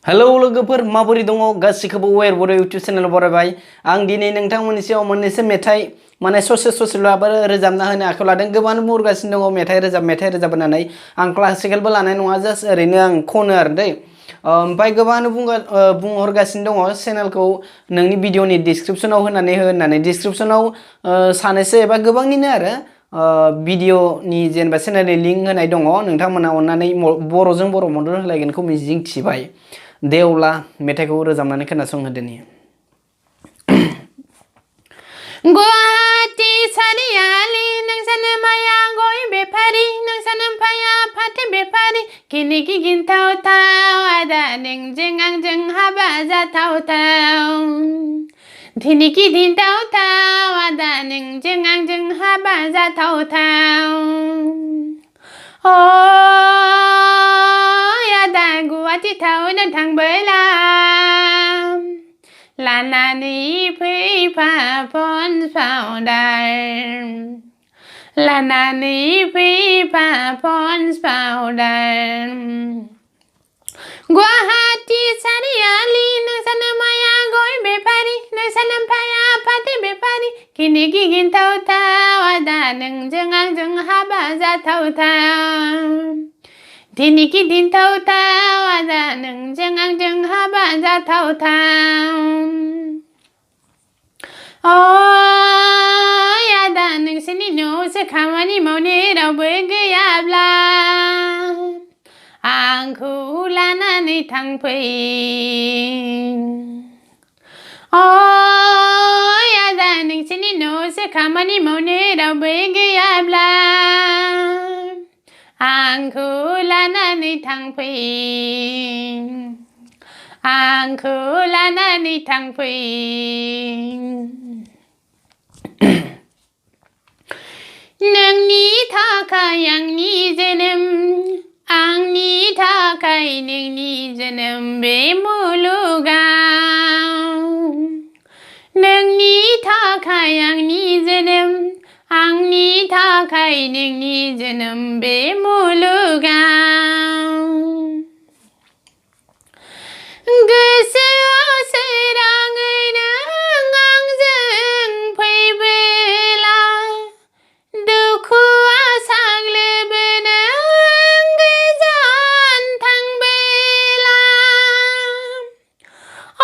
hello लोगोफोर माबोरै दङ गासिखौबो वेर बर' YouTube चेनेल बरायबाय आं दिनै नोंथांमोननि सायाव मोननैसो मेथाइ माने ससेल'बाबो रोजाबना होनो आखायाव लादों गोबां बुरगासिनो दङ मेथाइ रोजाब होननानै आं क्लासिकेलबो लानाय नङा जास्ट ओरैनो आं खनो आरो दै ओमफ्राय गोबाङानो बुंहरगासिनो दङ चेनेलखौ नोंनि भिडिअनि डिसक्रिपशनाव होनानै डिसक्रिपशनाव सानैसो एबा गोबांनिनो आरो भिडिअनि जेनेबा चेनेलनि लिंक होनाय दङ नोंथांमोना अननानै बर'जों बर' मदद होलायगोनखौ मिजिं थिबाय दे अब्ला मेथाइखौ रोजाबनानै खोनासंहोदोनि गुवाहाटी सारि आलि नोंसानो माया गय बेफारि नोंसानो फाया फाथो बेफारि गिनिगि गिनथावथाव आदा नोंजों आंजों हाबा जाथावथाव धिनिगि धिनथावथाव आदा नोंजों आंजों हाबा जाथावथाव अ आदा गुवाहाटी टाउनाव थांबोला लानानै फैफा पन्स पाउडार लानानै फैफा पन्स पाउडार गुवाहाटी सारि आलि नोंसानो माया गय बेफारि नोंसानो फाया फाथो बेफारि गिनिगि गिनथावथाव आदा नोंजों आंजों हाबा जाथावथाव धिनिगि धिनथावथाव आदा नोंजों आंजों हाबा जाथावथाव अ आदा नोंसोरनि न'आवसो खामानि मावनो रावबो गैयाब्ला आंखौ लानानै थांफै अ आदा नोंसोरनि न'आवसो खामानि मावनो रावबो गैयाब्ला आंखौ लानानै थांफै आंखौ लानानै थांफै नोंनि थाखाय आंनि जोनोम आंनि थाखाय नोंनि जोनोम बे मुलुगाव नोंनि थाखाय आंनि जोनोम आंनि थाखाय नोंनि जोनोम बे मुलुगाव गोसोआव सोराङै नों आंजों फैबोला दुखुआ साग्लोबो नों गोजान थांबोला अ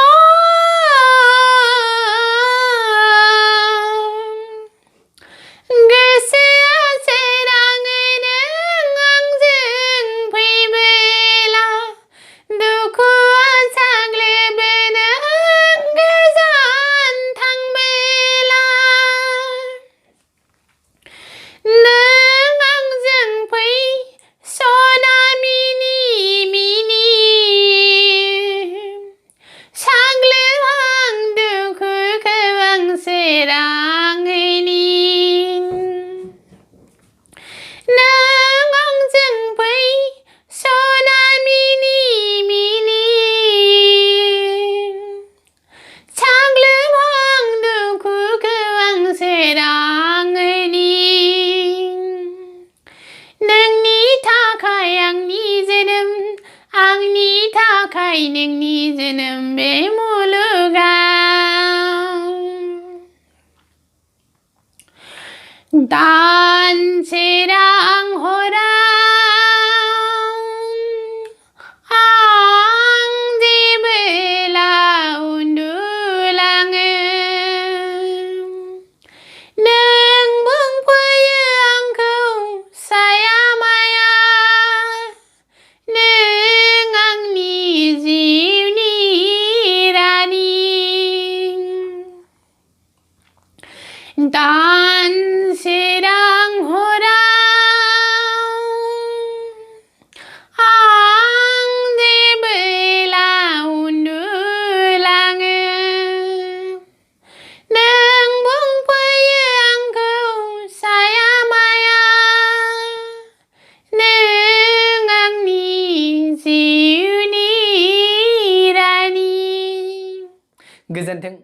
गोसोआव सोराङै नों आंजों फैबोला दुखुआ साग्लोबो नों गोजान थांबोला नों आंजों फै सना मिनि साग्लोबहां दुखुखौ आं सोराङैनि नों आंजों फै सना मिनि साग्लोबहां दुखुखौ आं सोराङैनि नोंनि थाखाय आंनि जोनोम आंनि थाखाय नोंनि जोनोम बे मुलुगाव दानसोरां हराव आं जेबोला उन्दुलाङो नों बुंफैयो आंखौ साया माया नों आंनि जिउनि रानि दानसोरां हराव आं जेबोला उन्दुलाङो नों बुंफैयो आंखौ साया माया नों आंनि जिउनि रानि गोजोन्थों